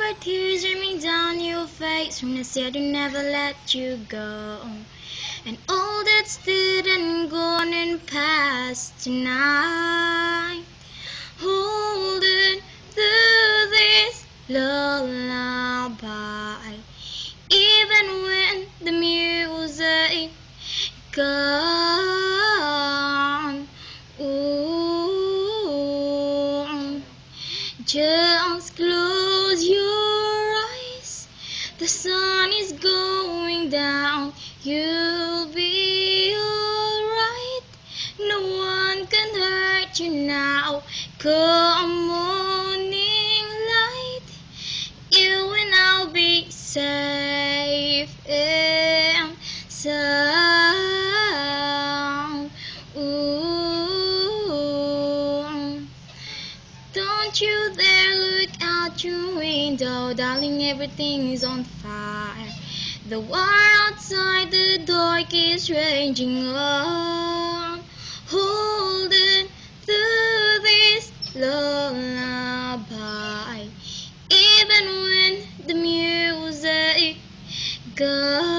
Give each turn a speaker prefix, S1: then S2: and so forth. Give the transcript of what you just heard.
S1: are tears streaming down your face from the sea to never let you go. And all that's dead and gone and past tonight, holding through this lullaby. Even when the music gone, ooh, just close your eyes. The sun is going down. You'll be alright. No one can hurt you now. Come morning light, you and I'll be safe and sound. Ooh. Don't you dare look out your window, darling, everything is on fire. The war outside the door keeps raging on, holding through this lullaby. Even when the music goes.